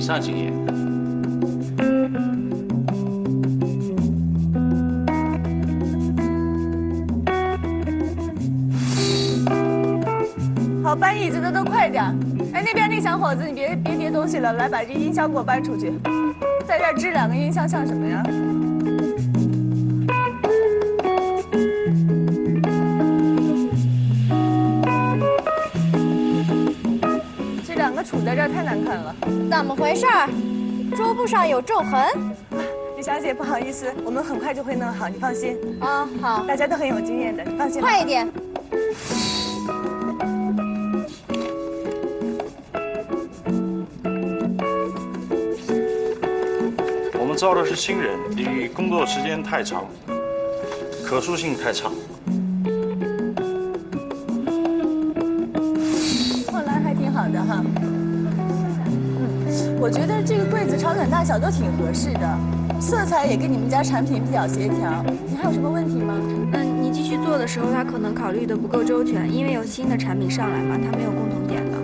上几年。好，搬椅子的都快点！哎，那边那小伙子，你别叠东西了，来把这音箱给我搬出去。在这儿支2个音箱像什么呀？这2个杵在这儿太难看了。怎么回事？桌布上有皱痕。李小姐，不好意思，我们很快就会弄好，你放心。啊，好，大家都很有经验的，你放心。快一点。我们招的是新人，你工作时间太长，可塑性太差。后来还挺好的哈。我觉得这个柜子长短大小都挺合适的，色彩也跟你们家产品比较协调。你还有什么问题吗？你继续做的时候，他可能考虑的不够周全，因为有新的产品上来嘛，他没有共同点的。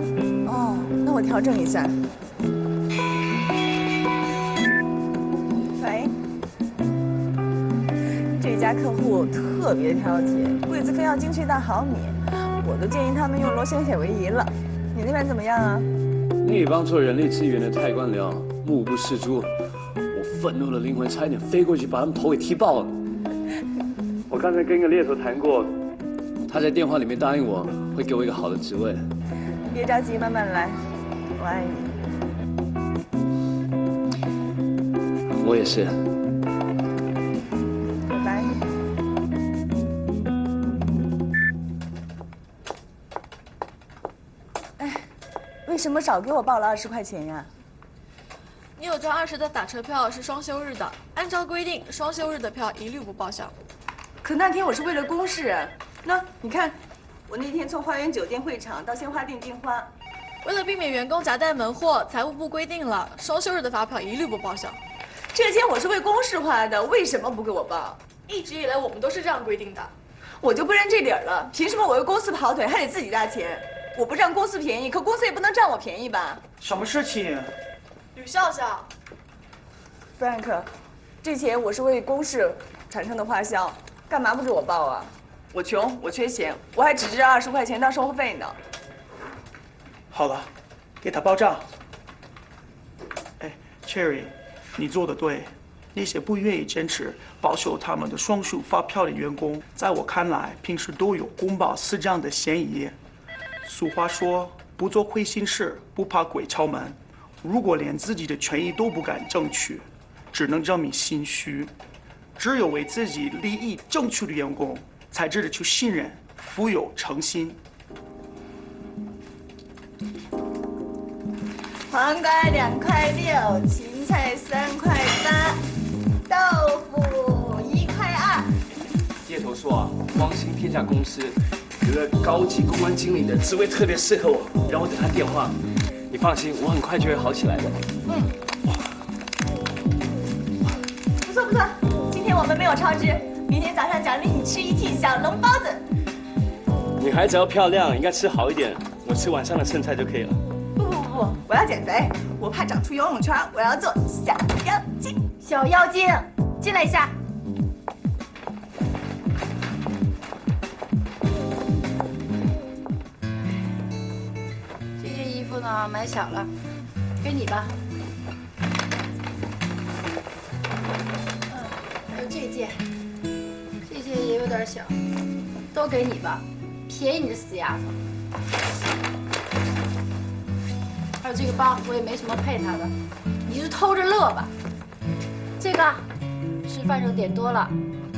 哦，那我调整一下。喂，这家客户特别挑剔，柜子非要精确到毫米，我都建议他们用螺旋铁为宜了。你那边怎么样啊？那帮做人力资源的太官僚目不识珠，我愤怒的灵魂差一点飞过去把他们头给踢爆了。我刚才跟一个猎头谈过，他在电话里面答应我会给我一个好的职位。别着急，慢慢来，我爱你。我也是。拜拜。哎，为什么少给我报了20块钱呀？你有张20的打车票是双休日的，按照规定，双休日的票一律不报销。可那天我是为了公事啊。那你看，我那天从花园酒店会场到鲜花店订花，为了避免员工夹带门货，财务部规定了双休日的发票一律不报销。这个钱我是为公事花的，为什么不给我报？一直以来我们都是这样规定的。我就不认这理儿了，凭什么我为公司跑腿还得自己搭钱？我不占公司便宜，可公司也不能占我便宜吧？什么事情？吕笑笑 ，Frank， 这钱我是为公事产生的花销，干嘛不给我报啊？我穷，我缺钱，我还只值20块钱当生活费呢。好了，给他报账。哎 ，Cherry， 你做的对。那些不愿意坚持报销他们的双数发票的员工，在我看来，平时都有公报私账的嫌疑。俗话说，不做亏心事，不怕鬼敲门。如果连自己的权益都不敢争取，只能证明心虚。只有为自己利益争取的员工，才值得去信任，富有诚心。黄瓜2块6，芹菜3块8，豆腐1块2。猎头说啊，光兴天下公司有个高级公关经理的职位特别适合我，让我等他电话。你放心，我很快就会好起来的。不错不错，今天我们没有超支，明天早上奖励你吃1屉小笼包子。女孩子要漂亮，应该吃好一点，我吃晚上的剩菜就可以了。不，我要减肥，我怕长出游泳圈，我要做小妖精。小妖精，进来一下。这件衣服呢，买小了，给你吧。还有这件也有点小，都给你吧，便宜你这死丫头。还有这个包，我也没什么配它的，你就偷着乐吧。这个吃饭时候点多了，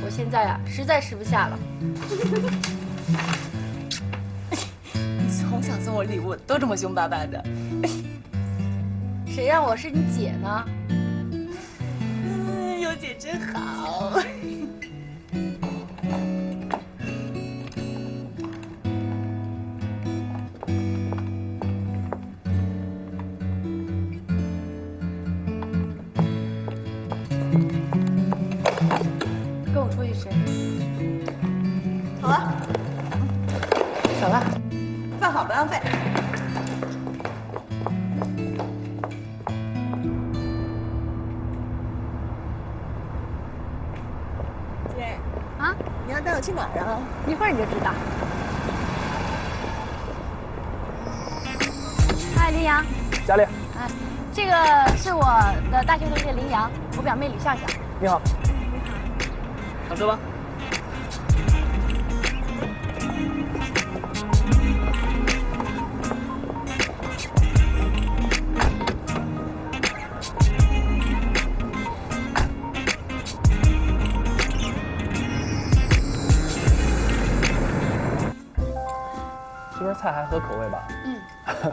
我现在啊实在吃不下了。你从小送我礼物都这么凶巴巴的，谁让我是你姐呢？有姐真好。跟我出去吃。好啊，走了。饭好不浪费。你要带我去哪儿啊？一会儿你就知道。嗨，林阳。佳丽。哎，这个是我的大学同学林阳，我表妹吕笑笑。你好。上车吧。这边菜还合口味吧？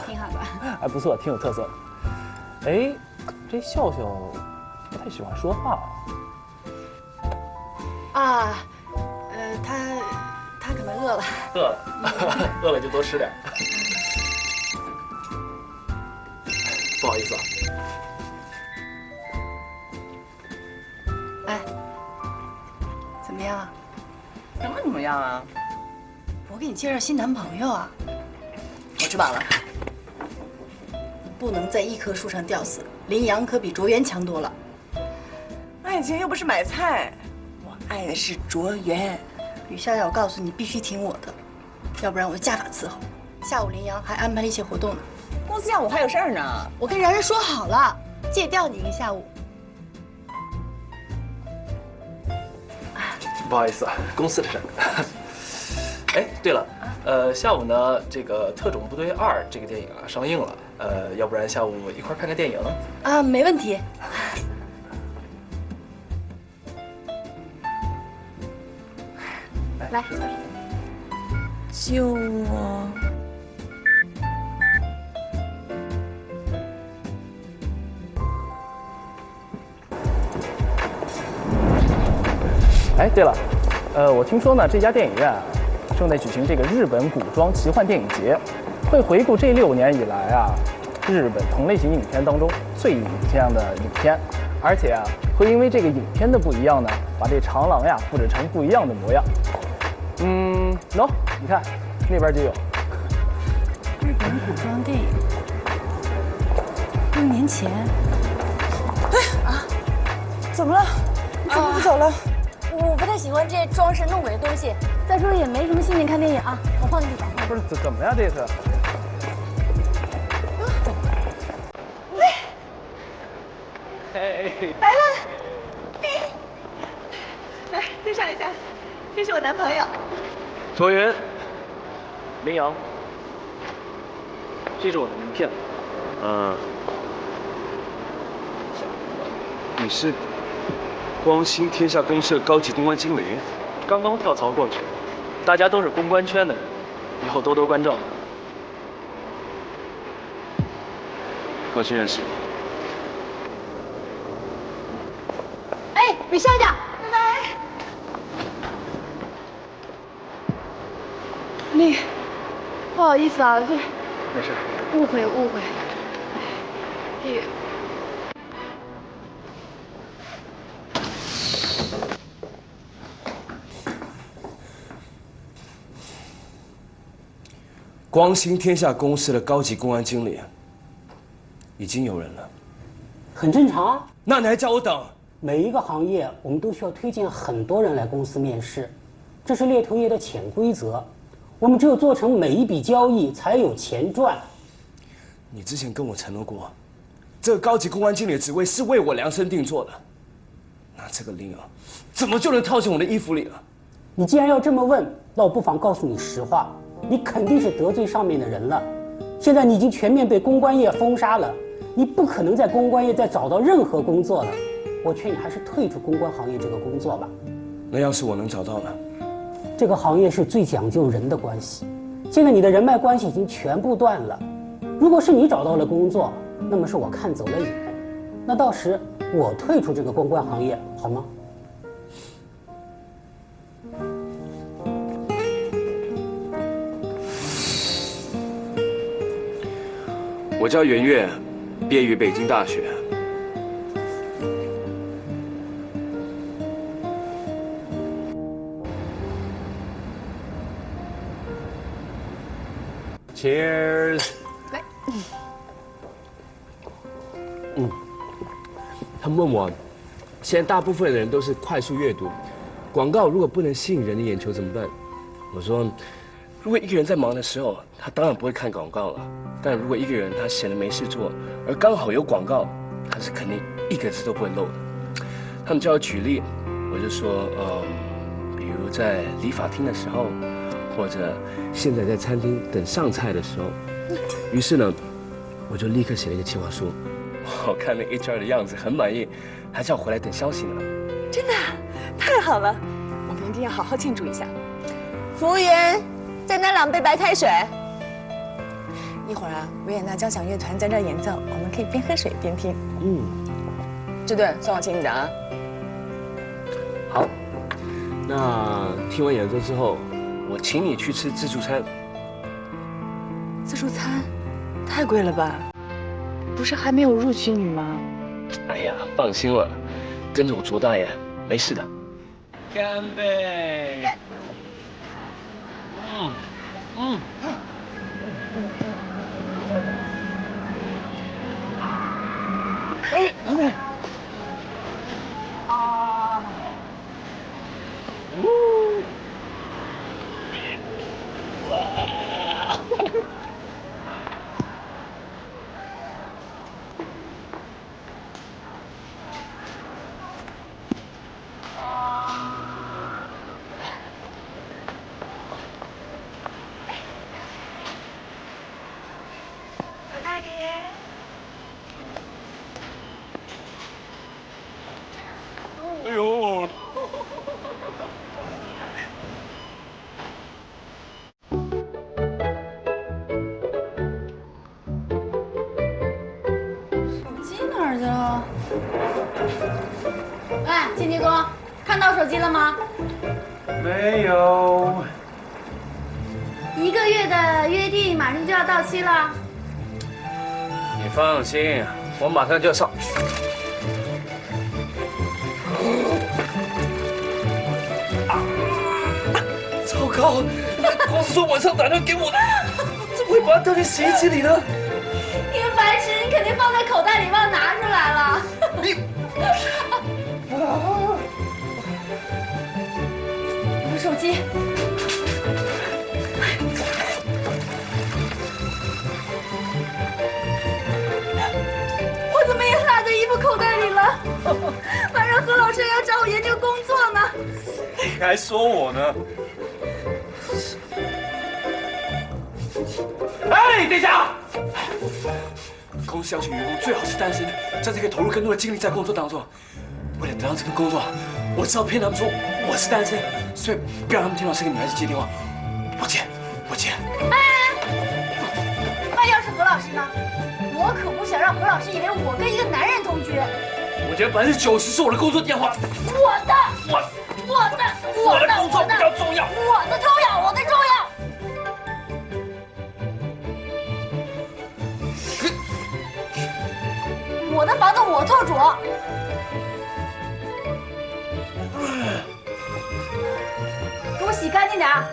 挺好的。还不错，挺有特色。哎，这笑笑不太喜欢说话啊，他可能饿了。饿了，饿了就多吃点。不好意思啊。哎，怎么样？怎么样啊？我给你介绍新男朋友啊。我吃饱了。不能在一棵树上吊死，林阳可比卓源强多了。爱情又不是买菜，我爱的是卓源。吕笑笑，我告诉你，必须听我的，要不然我就家法伺候。下午林阳还安排了一些活动呢。公司下午还有事儿呢。我跟然然说好了，借调你一个下午。不好意思啊，公司的事儿。哎，对了，下午呢，这个《特种部队2》这个电影啊上映了，要不然下午一块儿看个电影？啊，没问题。来，救我！哎，对了，我听说呢，这家电影院啊，正在举行这个日本古装奇幻电影节，会回顾这6年以来啊，日本同类型影片当中最影像的影片，而且啊，会因为这个影片的不一样呢，把这长廊呀布置成不一样的模样。喏，你看那边就有。日本古装电影，6年前。怎么了？你怎么不走了？我不太喜欢这些装神弄鬼的东西。再说也没什么心情看电影啊，我换个地方。不是怎么呀？这是？来了，来介绍一下，这是我男朋友。卓源，林阳，这是我的名片。你是光兴天下公社高级公关经理，刚刚跳槽过去，大家都是公关圈的人，以后多多关照。高兴认识。哎，吕笑笑，拜拜。不好意思啊，这没事。误会。这个。光兴天下公司的高级公安经理，已经有人了。很正常啊。那你还叫我等？每一个行业我们都需要推荐很多人来公司面试，这是猎头业的潜规则。我们只有做成每一笔交易，才有钱赚。你之前跟我承诺过，这个高级公安经理的职位是为我量身定做的。那这个林儿怎么就能套进我的衣服里了？你既然要这么问，那我不妨告诉你实话，你肯定是得罪上面的人了。现在你已经全面被公关业封杀了，你不可能在公关业再找到任何工作了。我劝你还是退出公关行业这个工作吧。那要是我能找到呢？这个行业是最讲究人的关系，现在你的人脉关系已经全部断了。如果是你找到了工作，那么是我看走了眼，那到时我退出这个公关行业，好吗？我叫袁岳，毕业于北京大学。Cheers。他们问我，现在大部分人都是快速阅读，广告如果不能吸引人的眼球怎么办？我说，如果一个人在忙的时候，他当然不会看广告了。但如果一个人他闲得没事做，而刚好有广告，他是肯定一个字都不会漏的。他们叫我举例，我就说，比如在理发厅的时候，或者现在在餐厅等上菜的时候。于是呢，我就立刻写了一个企划书。我看那 HR 的样子很满意，还叫我回来等消息呢。真的，太好了，我们一定要好好庆祝一下。服务员，再拿2杯白开水。一会儿啊，维也纳交响乐团在这儿演奏，我们可以边喝水边听。这顿算我请你的啊。好，那听完演奏之后，我请你去吃自助餐。自助餐太贵了吧？不是还没有录取你吗？哎呀，放心了，跟着我卓大爷，没事的。干杯！哎呦！手机哪儿去了？喂，清洁工，看到手机了吗？没有。 1个月的约定马上就要到期了。你放心，我马上就要上。糟糕！公司说晚上打电话给我的，怎么会把它掉进洗衣机里呢？你个白痴，你肯定放在口袋里忘拿出来了。你，我手机。 我怎么也落在衣服口袋里了？晚上何老师要找我研究工作呢。你还说我呢？哎，等一下！公司要求员工最好是单身，这样才可以投入更多的精力在工作当中。为了得到这份工作，我只好骗他们说我是单身，所以不要让他们听到是个女孩子接电话。不接，不接。那要是何老师呢？我可不想让何老师以为我跟一个男人同居。我觉得90%是我的工作电话。我的工作比较重要。我的重要，我的重要。我的房子我做主。给我洗干净点儿。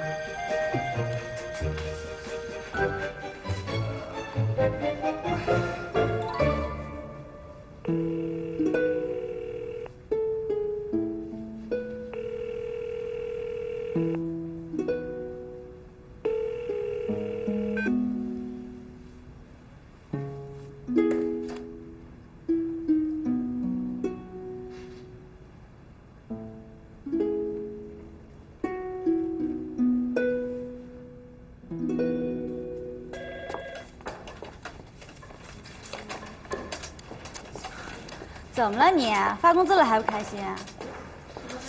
怎么了你？发工资了还不开心？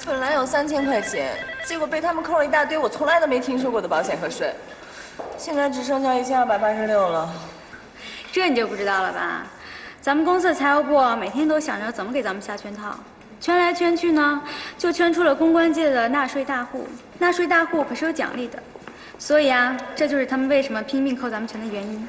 本来有3000块钱，结果被他们扣了一大堆我从来都没听说过的保险和税，现在只剩下1286了。这你就不知道了吧？咱们公司的财务部每天都想着怎么给咱们下圈套，圈来圈去呢，就圈出了公关界的纳税大户。纳税大户可是有奖励的，所以啊，这就是他们为什么拼命扣咱们钱的原因。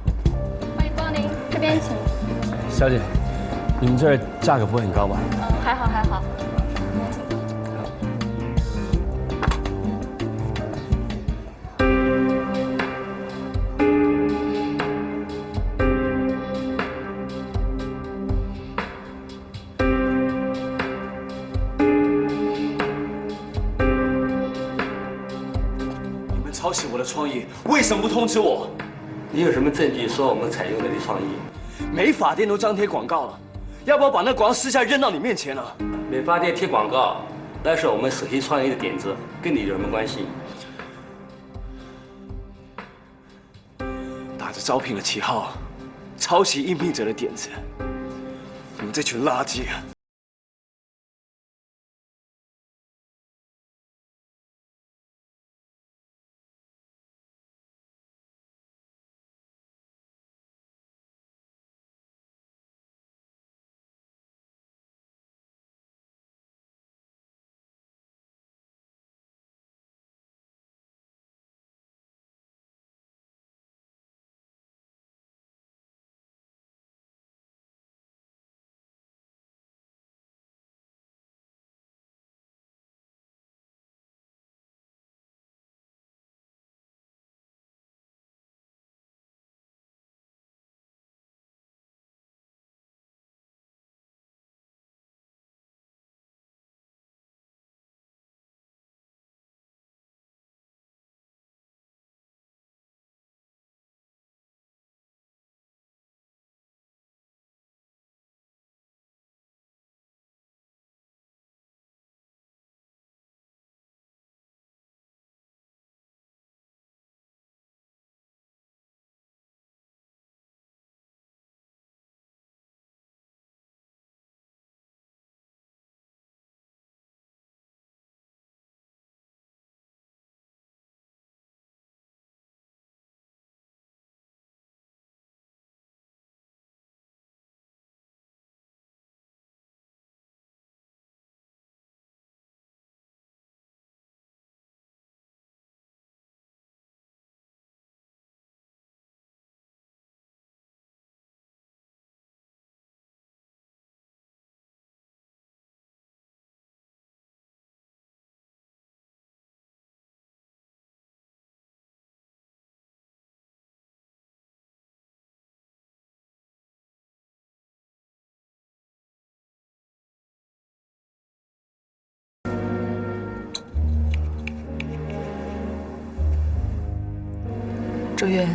喂，边请。小姐，你们这儿价格不会很高吧？还好还好。你们抄袭我的创意，为什么不通知我？你有什么证据说我们采用了你的创意？美发店都张贴广告了，要不要把那广告撕下扔到你面前啊？美发店贴广告，那是我们手机创意的点子，跟你有什么关系？打着招聘的旗号，抄袭应聘者的点子，你们这群垃圾啊！周月，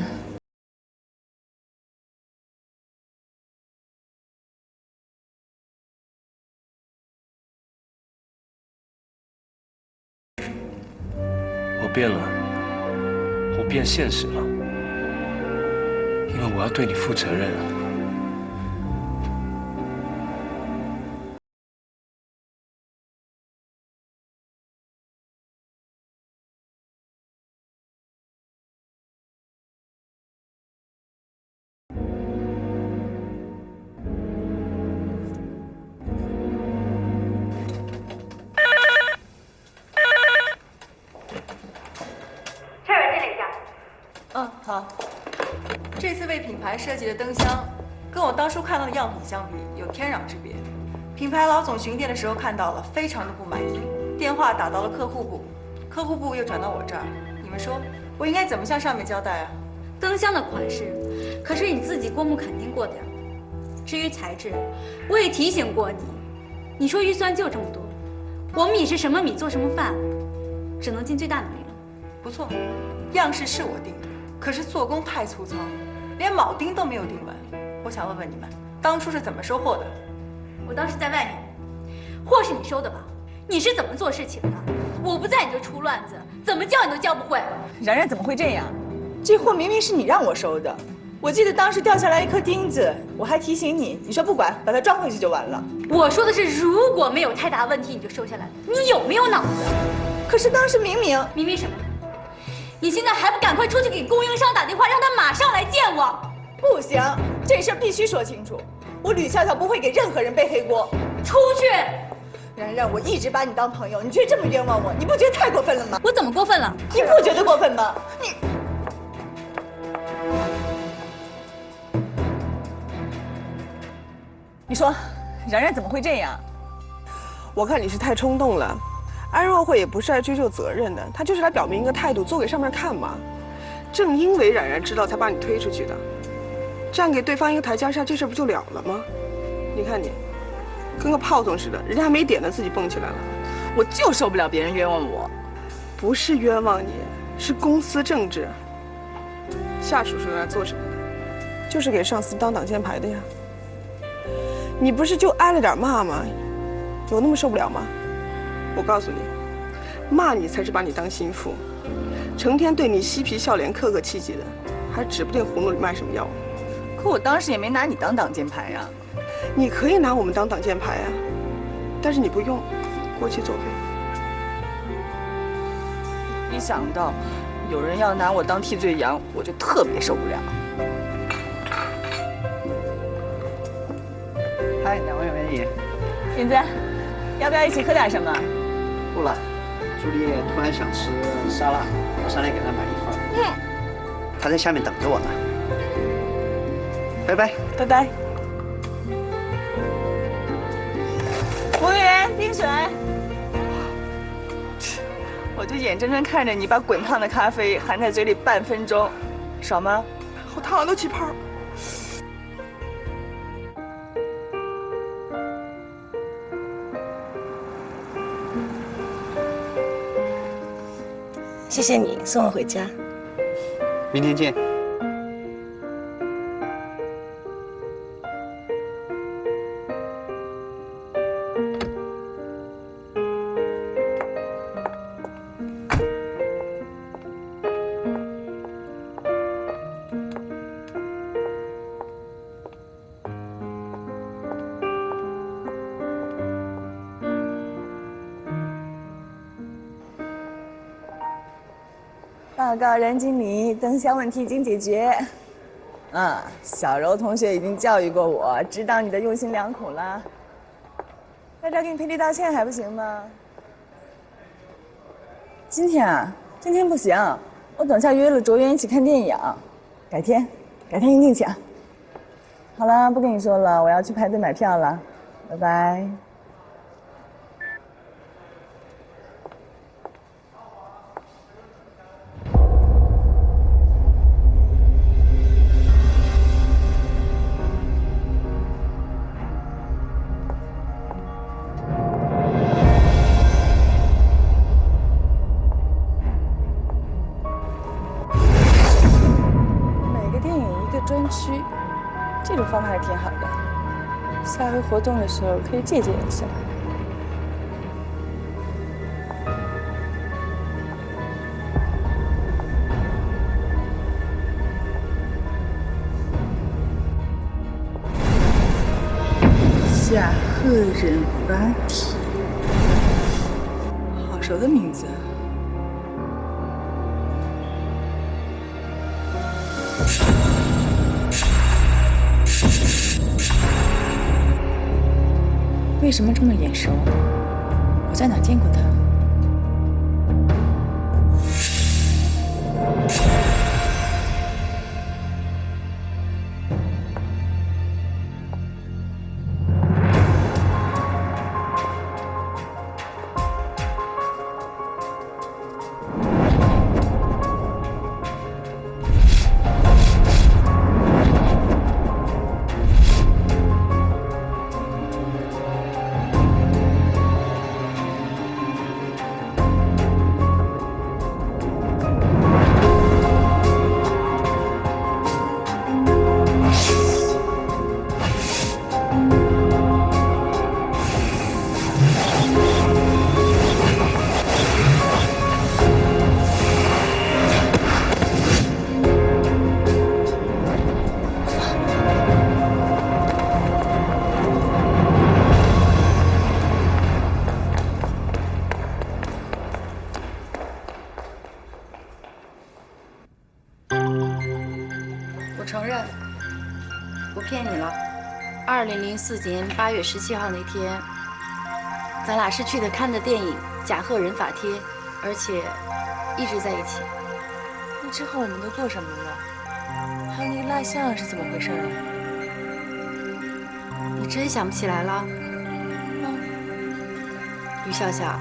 我变了，我变现实了，因为我要对你负责任。好，这次为品牌设计的灯箱，跟我当初看到的样品相比，有天壤之别。品牌老总巡店的时候看到了，非常的不满意，电话打到了客户部，客户部又转到我这儿。你们说，我应该怎么向上面交代啊？灯箱的款式，可是你自己过目肯定过的呀。至于材质，我也提醒过你，你说预算就这么多，我们也是什么米做什么饭，只能尽最大努力了。不错，样式是我定的。可是做工太粗糙，连铆钉都没有钉完。我想问问你们，当初是怎么收货的？我当时在外面，货是你收的吧？你是怎么做事情的？我不在你就出乱子，怎么教你都教不会。然然怎么会这样？这货明明是你让我收的，我记得当时掉下来一颗钉子，我还提醒你，你说不管，把它装回去就完了。我说的是如果没有太大问题你就收下来，你有没有脑子？可是当时明明什么？你现在还不赶快出去给供应商打电话，让他马上来见我！不行，这事儿必须说清楚。我吕笑笑不会给任何人背黑锅。出去！然然，我一直把你当朋友，你却这么冤枉我，你不觉得太过分了吗？我怎么过分了？你不觉得过分吗？你。你说，冉冉怎么会这样？我看你是太冲动了。安若慧也不是来追究责任的，她就是来表明一个态度，做给上面看嘛。正因为冉冉知道，才把你推出去的，这样给对方一个台阶下，这事不就了了吗？你看你，跟个炮筒似的，人家还没点呢，自己蹦起来了。我就受不了别人冤枉我。不是冤枉你，是公司政治。下属是来做什么的？就是给上司当挡箭牌的呀。你不是就挨了点骂吗？有那么受不了吗？我告诉你，骂你才是把你当心腹，成天对你嬉皮笑脸、客客气气的，还指不定葫芦里卖什么药。可我当时也没拿你当挡箭牌呀。你可以拿我们当挡箭牌啊，但是你不用，过期作废。一想到有人要拿我当替罪羊，我就特别受不了。嗨，两位美女。影子，要不要一起喝点什么？不了，朱丽突然想吃沙拉，我上来给她买一份。她在下面等着我呢。拜拜，拜拜。服务员，冰水。我就眼睁睁看着你把滚烫的咖啡含在嘴里半分钟，爽吗？好烫，都起泡。谢谢你送我回家。明天见。报告任经理，灯箱问题已经解决。小柔同学已经教育过我，知道你的用心良苦了。在这儿给你赔礼道歉还不行吗？今天啊，今天不行，我等下约了卓渊一起看电影，改天一定请。好了，不跟你说了，我要去排队买票了，拜拜。专区，这种方法还挺好的。下回活动的时候可以借鉴一下。夏贺忍法体，好熟的名字。为什么这么眼熟？我在哪见过他？承认，不骗你了。2004年8月17号那天，咱俩是去的看的电影《甲贺忍法帖》，而且一直在一起。那之后我们都做什么了？还有那个蜡像是怎么回事啊？你真想不起来了。吕笑笑，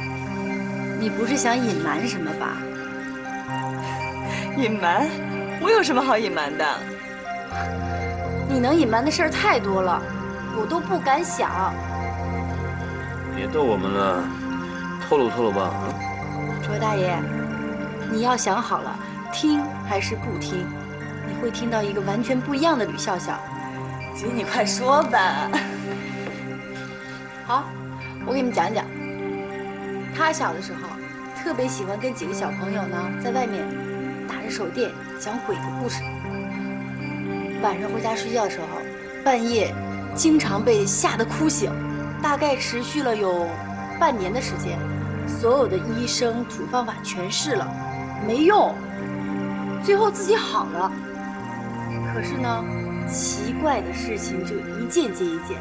你不是想隐瞒什么吧？隐瞒？我有什么好隐瞒的？你能隐瞒的事儿太多了，我都不敢想。别逗我们了，透露透露吧。卓大爷，你要想好了，听还是不听？你会听到一个完全不一样的吕笑笑。姐，你快说吧。好，我给你们讲讲。他小的时候特别喜欢跟几个小朋友呢，在外面打着手电讲鬼的故事。晚上回家睡觉的时候，半夜经常被吓得哭醒，大概持续了有半年的时间。所有的医生土方法全试了，没用，最后自己好了。可是呢，奇怪的事情就一件接一件。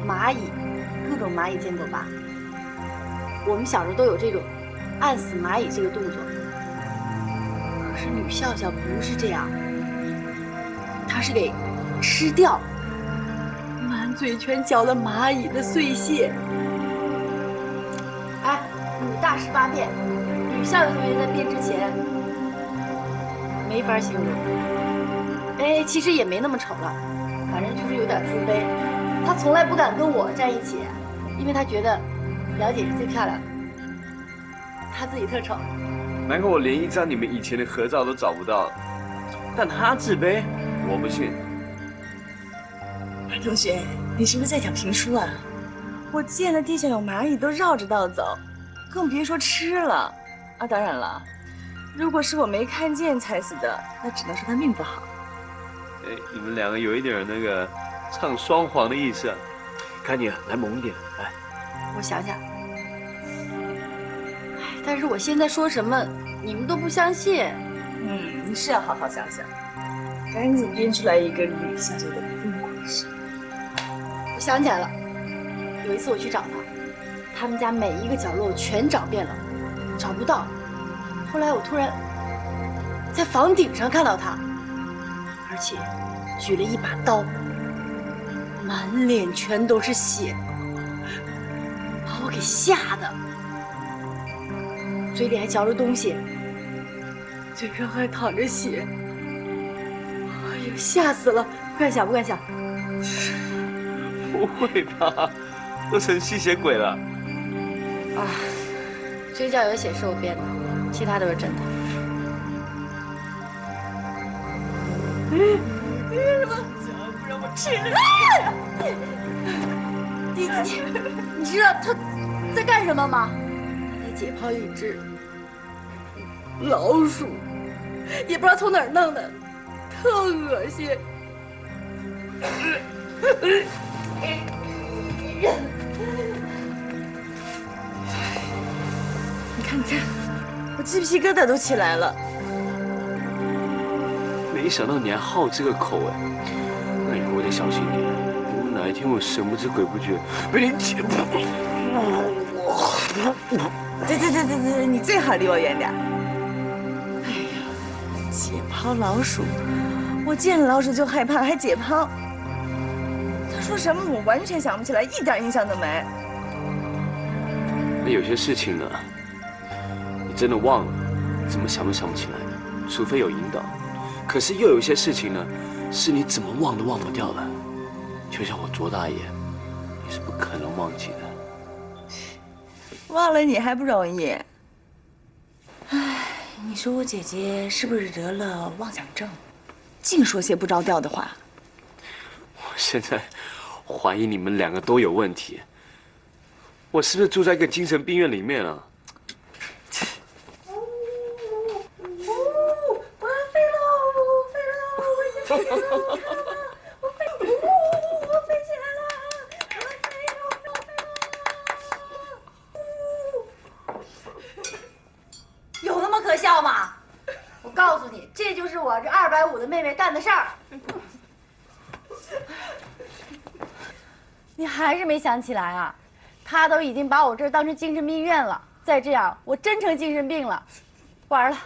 蚂蚁，各种蚂蚁见过吧？我们小时候都有这种按死蚂蚁这个动作。可是吕笑笑不是这样，她是给吃掉，满嘴全嚼了蚂蚁的碎屑。哎，女大十八变，吕笑笑同学在变之前没法形容。哎，其实也没那么丑了，反正就是有点自卑。她从来不敢跟我在一起，因为她觉得表姐是最漂亮的，她自己特丑。难怪我连一张你们以前的合照都找不到。但他自卑，我不信。同学，你是不是在讲评书啊？我见了地下有蚂蚁都绕着道走，更别说吃了。啊，当然了，如果是我没看见踩死的，那只能说他命不好。哎，你们两个有一点那个唱双簧的意思啊。看你来猛一点，来。我想想，但是我现在说什么你们都不相信。你是要好好想想，赶紧编出来一个吕笑笑的疯故事。我想起来了，有一次我去找他们家每一个角落全找遍了，找不到。后来我突然在房顶上看到他，而且举了一把刀，满脸全都是血，把我给吓的，嘴里还嚼着东西，嘴上还淌着血。哎呦，吓死了！不敢想，不敢想。不会吧？都成吸血鬼了？啊，嘴角有血是我编的，其他都是真的。为什么不让我吃？你知道他在干什么吗？他在解剖一只老鼠，也不知道从哪儿弄的，特恶心。你看，你看，我鸡皮疙瘩都起来了。没想到你还好这个口哎，那以后我得小心点。如果哪一天我神不知鬼不觉被你解剖，对，你最好离我远点。哎呀，解剖老鼠，我见了老鼠就害怕，还解剖。他说什么我完全想不起来，一点印象都没。那有些事情呢，你真的忘了，怎么想都想不起来的，除非有引导。可是又有一些事情呢，是你怎么忘都忘不掉的，就像我卓大爷，你是不可能忘记的。忘了你还不容易。唉，你说我姐姐是不是得了妄想症，净说些不着调的话？我现在怀疑你们两个都有问题。我是不是住在一个精神病院里面啊？我要飞喽！我飞喽！我飞喽！我飞起来了！我飞喽！有那么可笑吗？我告诉你，这就是我这250的妹妹干的事儿。你还是没想起来啊？她都已经把我这儿当成精神病院了，再这样，我真成精神病了，完了。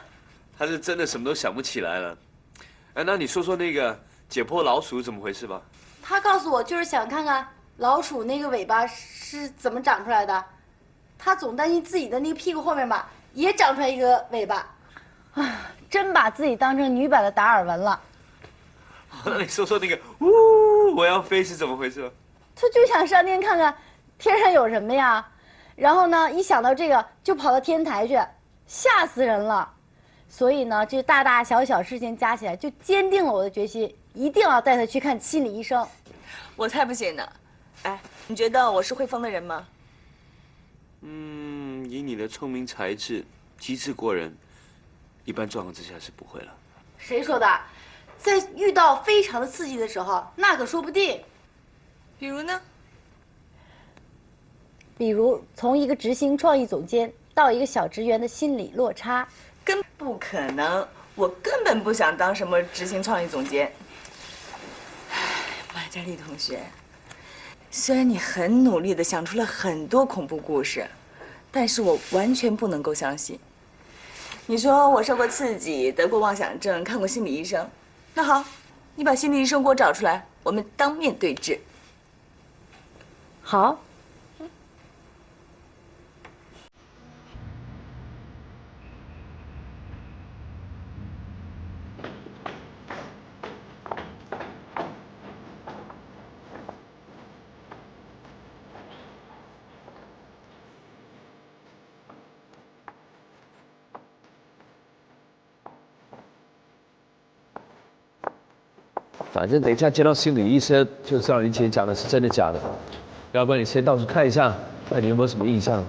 他是真的什么都想不起来了。哎，那你说说那个解剖老鼠怎么回事吧？他告诉我就是想看看老鼠那个尾巴是怎么长出来的。他总担心自己的那个屁股后面吧也长出来一个尾巴。啊，真把自己当成女版的达尔文了。那你说说那个呜，我要飞是怎么回事？他就想上天看看天上有什么呀，然后呢，一想到这个就跑到天台去，吓死人了。所以呢，这大大小小事情加起来，就坚定了我的决心，一定要带他去看心理医生。我才不信呢！哎，你觉得我是会疯的人吗？以你的聪明才智、机智过人，一般状况之下是不会了。谁说的？在遇到非常的刺激的时候，那可说不定。比如呢？比如从一个执行创意总监到一个小职员的心理落差，根不可能，我根本不想当什么执行创意总监。哎，马嘉丽同学，虽然你很努力地想出了很多恐怖故事，但是我完全不能够相信。你说我受过刺激，得过妄想症，看过心理医生，那好，你把心理医生给我找出来，我们当面对质。好。反正等一下见到心理医生，就知道你姐讲的是真的假的。要不然你先到处看一下，看你有没有什么印象。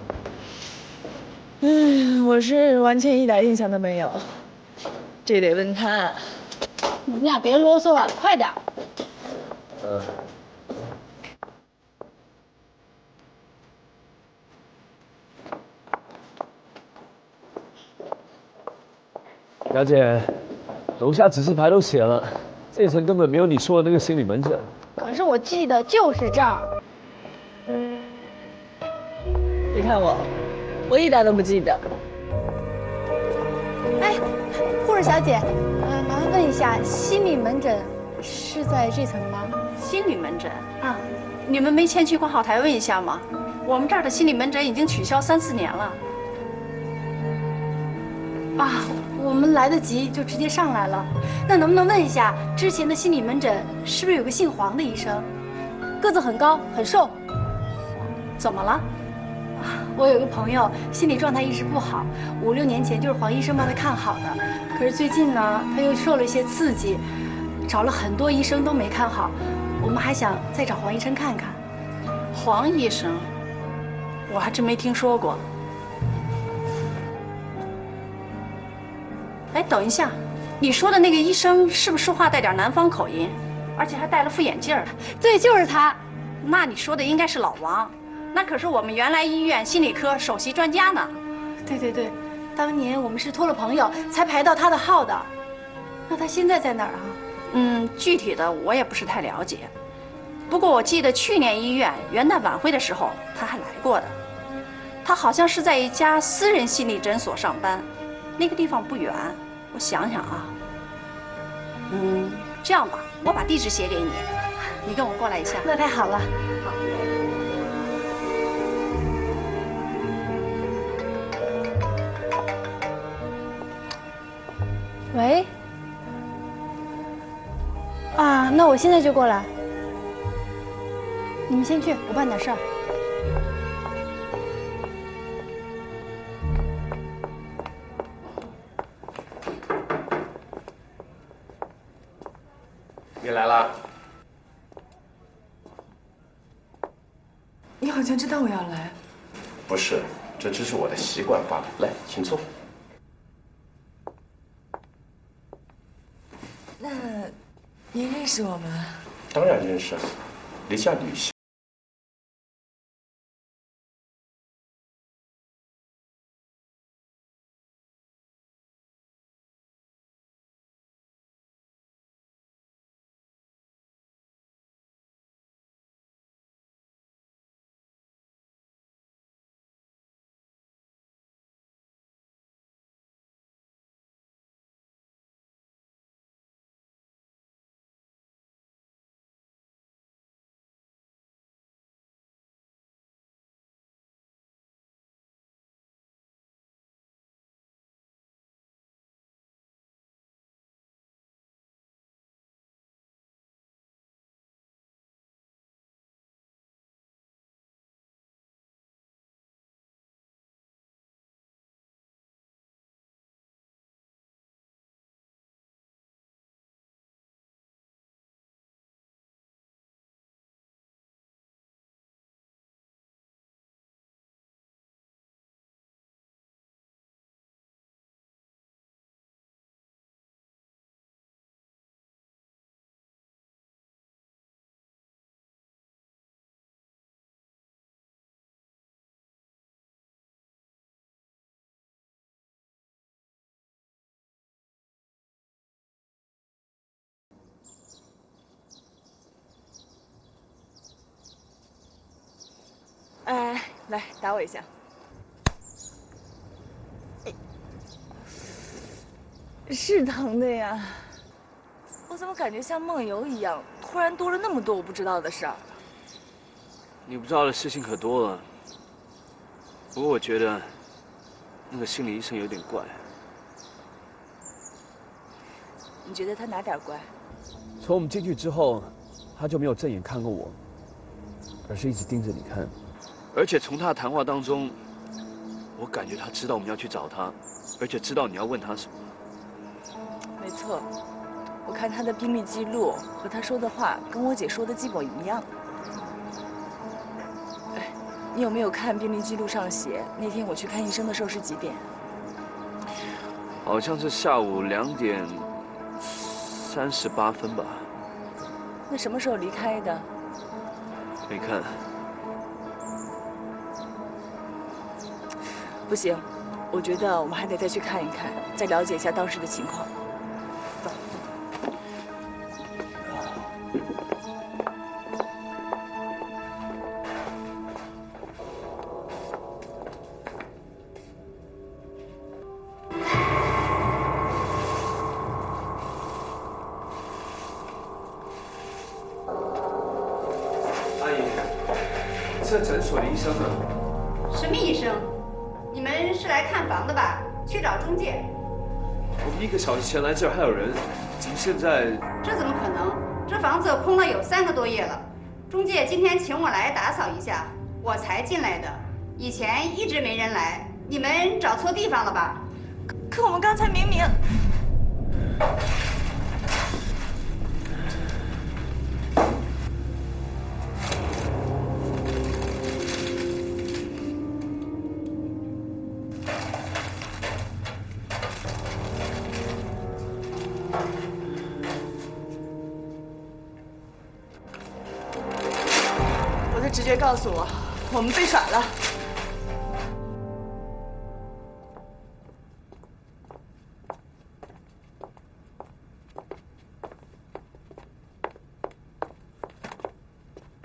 我是完全一点印象都没有，这得问他。你们俩别啰嗦了，快点。表姐，楼下指示牌都写了，这层根本没有你说的那个心理门诊。可是我记得就是这儿。你看我一点都不记得。哎，护士小姐，麻烦问一下，心理门诊是在这层吗？心理门诊啊，你们没前去挂号台问一下吗？我们这儿的心理门诊已经取消3、4年了。啊，我们来得及就直接上来了。那能不能问一下，之前的心理门诊是不是有个姓黄的医生，个子很高很瘦？怎么了？我有个朋友心理状态一直不好，5、6年前就是黄医生帮他看好的，可是最近呢，他又受了一些刺激，找了很多医生都没看好，我们还想再找黄医生看看。黄医生，我还真没听说过。哎，等一下，你说的那个医生是不是说话带点南方口音，而且还戴了副眼镜儿？对，就是他。那你说的应该是老王，那可是我们原来医院心理科首席专家呢。对对对，当年我们是托了朋友才排到他的号的。那他现在在哪儿啊？具体的我也不是太了解。不过我记得去年医院元旦晚会的时候他还来过的。他好像是在一家私人心理诊所上班。那个地方不远，我想想啊，这样吧，我把地址写给你，你跟我过来一下。那太好了。好。喂。啊，那我现在就过来。你们先去，我办点事儿。你来啦？你好像知道我要来。不是，这只是我的习惯罢了。来，请坐。那您认识我吗？当然认识了，离家旅行。来打我一下。哎，是疼的呀。我怎么感觉像梦游一样，突然多了那么多我不知道的事儿？你不知道的事情可多了。不过我觉得那个心理医生有点怪。你觉得他哪点怪？从我们进去之后，他就没有正眼看过我，而是一直盯着你看。而且从他的谈话当中，我感觉他知道我们要去找他，而且知道你要问他什么。没错，我看他的病历记录和他说的话跟我姐说的基本一样。哎，你有没有看病历记录上写那天我去看医生的时候是几点？好像是下午2点38分吧。那什么时候离开的？没看。不行，我觉得我们还得再去看一看，再了解一下当时的情况。走。阿姨，这诊所的医生呢？什么医生？你们是来看房的吧？去找中介。我们1个小时前来这儿还有人，怎么现在？这怎么可能？这房子空了有3个多月了，中介今天请我来打扫一下，我才进来的。以前一直没人来，你们找错地方了吧？可我们刚才明明……我的直觉告诉我，我们被耍了。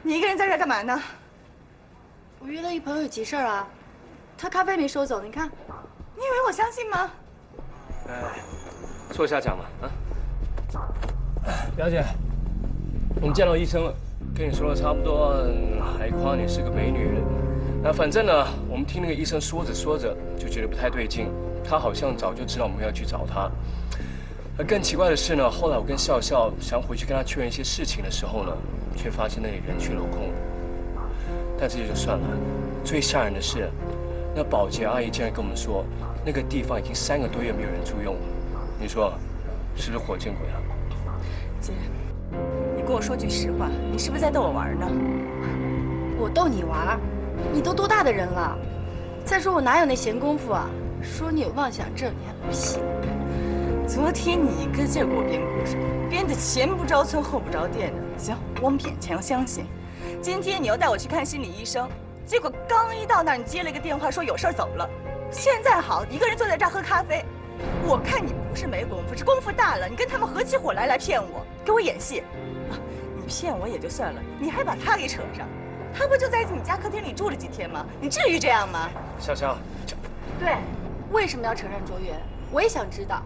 你一个人在这儿干嘛呢？我约了一朋友有急事儿啊，他咖啡没收走，你看。你以为我相信吗？哎，坐下讲吧，啊。表姐，我们见到医生了，跟你说的差不多，还夸你是个美女人。那反正呢，我们听那个医生说着说着就觉得不太对劲，他好像早就知道我们要去找他。更奇怪的是呢，后来我跟笑笑想回去跟他确认一些事情的时候呢，却发现那里人去楼空。但这也就算了，最吓人的是，那保洁阿姨竟然跟我们说，那个地方已经3个多月没有人住用了。你说，是不是活见鬼了？姐，你跟我说句实话，你是不是在逗我玩呢？我逗你玩？你都多大的人了？再说我哪有那闲工夫啊？说你有妄想症，你还不信？昨天你一个劲儿给我编故事，编得前不着村后不着店的。行，我勉强相信。今天你又带我去看心理医生，结果刚一到那儿，你接了一个电话说有事儿走了。现在好，一个人坐在这儿喝咖啡。我看你不是没功夫，是功夫大了。你跟他们合起伙来骗我，给我演戏。啊，你骗我也就算了，你还把他给扯上。他不就在你家客厅里住了几天吗？你至于这样吗？笑笑，对，为什么要扯上卓越？我也想知道。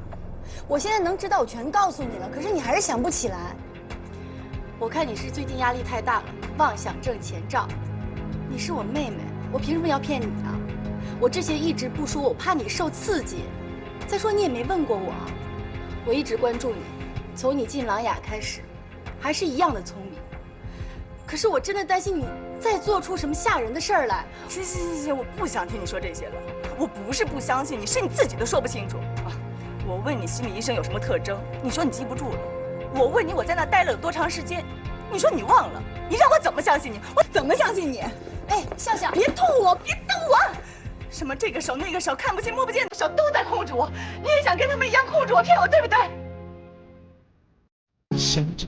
我现在能知道，我全告诉你了，可是你还是想不起来。我看你是最近压力太大了，妄想症前兆。你是我妹妹，我凭什么要骗你呢？我之前一直不说，我怕你受刺激。再说你也没问过我，我一直关注你，从你进琅琊开始，还是一样的聪明。可是我真的担心你再做出什么吓人的事儿来。行，我不想听你说这些了。我不是不相信你，是你自己都说不清楚啊。我问你心理医生有什么特征，你说你记不住了。我问你我在那待了有多长时间，你说你忘了。你让我怎么相信你？我怎么相信你？哎，笑笑，别动我，别动我！什么这个手那个手，看不见摸不见的手都在控制我，你也想跟他们一样控制我，骗我，对不对？神经。